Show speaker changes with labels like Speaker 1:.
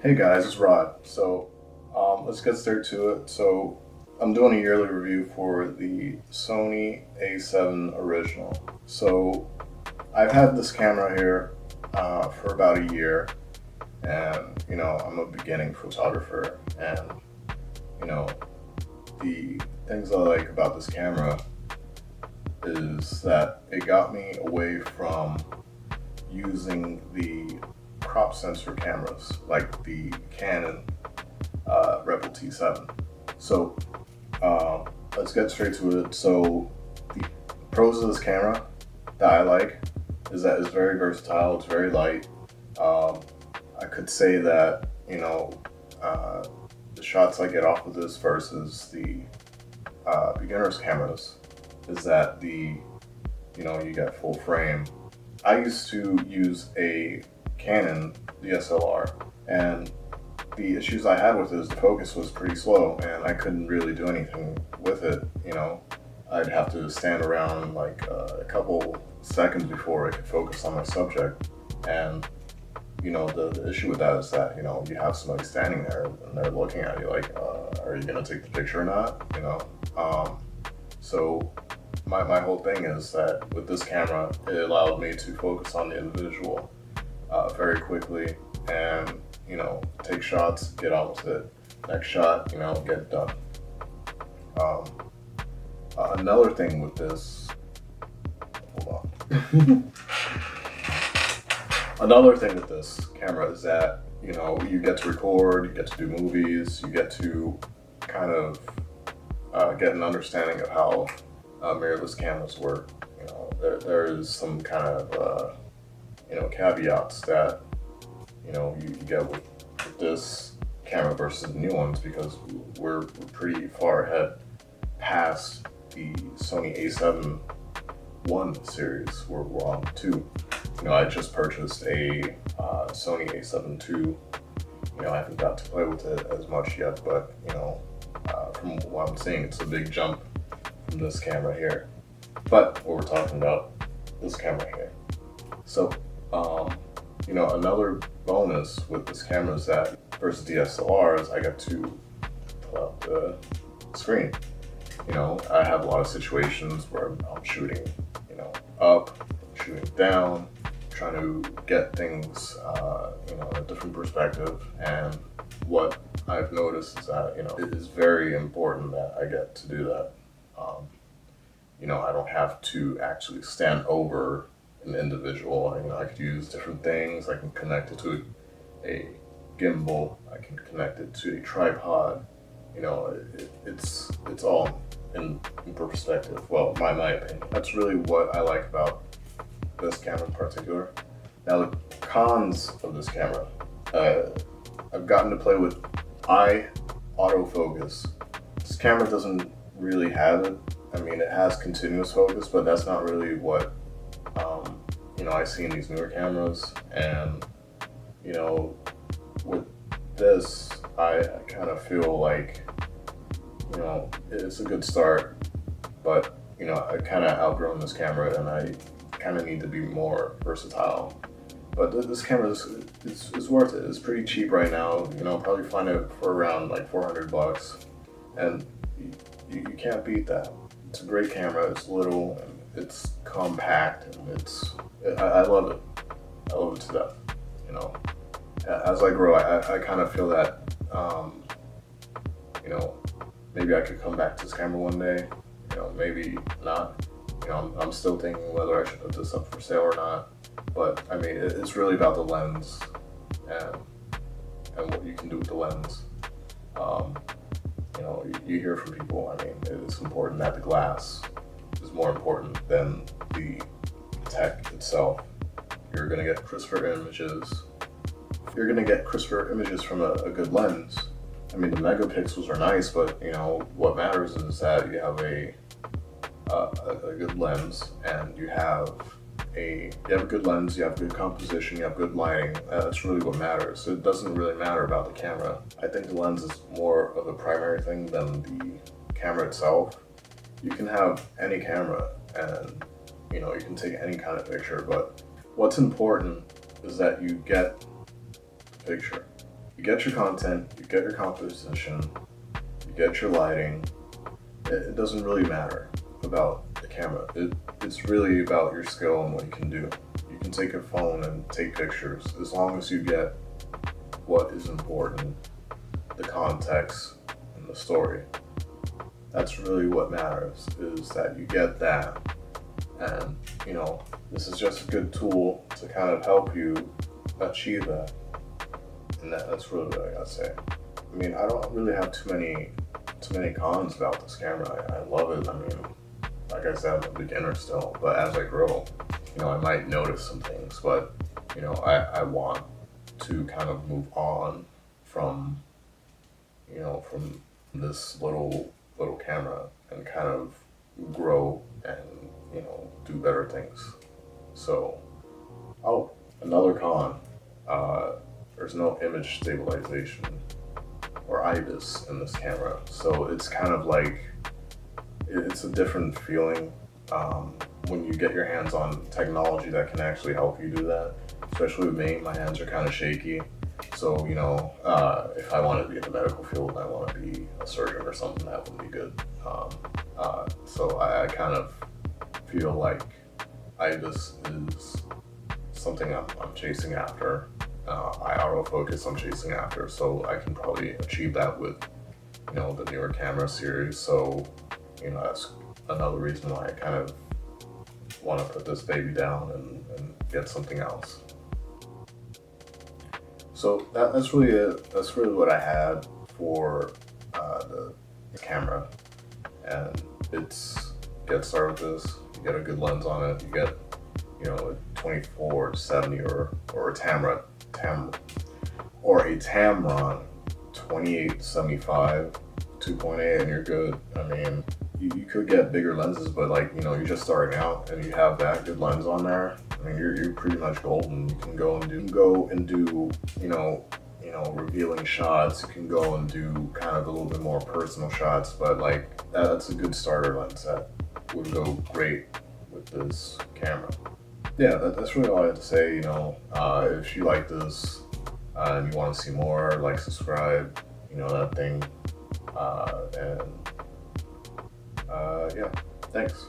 Speaker 1: Hey guys, it's Rod. Let's get straight to it. I'm doing a yearly review for the Sony A7 original. So I've had this camera here for about a year, and I'm a beginning photographer, and you know the things I like about this camera is that it got me away from using the crop sensor cameras like the Canon Rebel T7. So let's get straight to it. So the pros of this camera that I like is that it's very versatile, it's very light. I could say that, the shots I get off of this versus the beginner's cameras is that you get full frame. I used to use a Canon DSLR, and the issues I had with it is the focus was pretty slow, and I couldn't really do anything with it. I'd have to stand around like a couple seconds before I could focus on my subject. And the issue with that is that you have somebody standing there and they're looking at you like, are you gonna take the picture or not? So my whole thing is that with this camera, it allowed me to focus on the individual very quickly, and take shots, get on with it. Next shot, get it done. Um, Another thing with this, hold on. Another thing with this camera is that you get to record, you get to do movies, you get to kind of get an understanding of how mirrorless cameras work. There is some kind of caveats that you get with this camera versus the new ones, because we're pretty far ahead past the Sony A7 1 series. We're on 2. I just purchased a Sony A7 II. I haven't got to play with it as much yet, but from what I'm seeing, it's a big jump from this camera here. But what we're talking about, this camera here. So, another bonus with this camera is that versus DSLRs, I get to pull out the screen. I have a lot of situations where I'm shooting, up, shooting down, trying to get things, in a different perspective. And what I've noticed is that, it is very important that I get to do that. I don't have to actually stand over an individual. I could use different things. I can connect it to a gimbal. I can connect it to a tripod. It's all in perspective. Well, my opinion. That's really what I like about this camera in particular. Now, the cons of this camera. I've gotten to play with eye autofocus. This camera doesn't really have it. It has continuous focus, but that's not really what I see in these newer cameras. And with this, I kind of feel like it's a good start, but I kind of outgrown this camera, and I kind of need to be more versatile. But this camera is worth it. It's pretty cheap right now. Probably find it for around like $400, and you can't beat that. It's a great camera. It's little and it's compact, and I love it. I love it to death. As I grow, I kind of feel that maybe I could come back to this camera one day. Maybe not. I'm still thinking whether I should put this up for sale or not. But it's really about the lens and what you can do with the lens. You hear from people. It's important that the glass is more important than the tech itself. You're gonna get crisper images. You're gonna get crisper images from a good lens. The megapixels are nice, but what matters is that you have a good lens, and you have a good lens, you have good composition, you have good lighting. That's really what matters. So it doesn't really matter about the camera. I think the lens is more of a primary thing than the camera itself. You can have any camera, and you can take any kind of picture, but what's important is that you get the picture. you get your content, you get your composition, you get your lighting. It doesn't really matter about the camera. It's really about your skill and what you can do. You can take a phone and take pictures as long as you get what is important, the context and the story. That's really what matters, is that you get that. And, you know, this is just a good tool to kind of help you achieve that. And that's really what I gotta say. I mean, I don't really have too many cons about this camera. I love it. I mean, like I said, I'm a beginner still, but as I grow, you know, I might notice some things, but, you know, I want to kind of move on from, you know, from this little camera and kind of grow and, you know, do better things. So, oh, another con, there's no image stabilization or Ibis in this camera. So it's kind of like, it's a different feeling when you get your hands on technology that can actually help you do that. Especially with me, my hands are kind of shaky. So, you know, if I want to be in the medical field and I want to be a surgeon or something, that would be good. So I kind of feel like Ibis is something I'm chasing after. Autofocus I'm chasing after, so I can probably achieve that with, you know, the newer camera series. So, you know, that's another reason why I kind of want to put this baby down and get something else. So that's really it. That's really what I had for the camera, and it's get started with this. You get a good lens on it. You get, you know, a 24-70 or a Tamron 28-75 2.8, and you're good. I mean, you could get bigger lenses, but like, you know, you're just starting out and you have that good lens on there. I mean, you're pretty much golden. You can go and do you know revealing shots. You can go and do kind of a little bit more personal shots, but like that's a good starter lens that would go great with this camera. Yeah, that's really all I have to say. You know, if you like this and you want to see more, like, subscribe, you know, that thing. And yeah, thanks.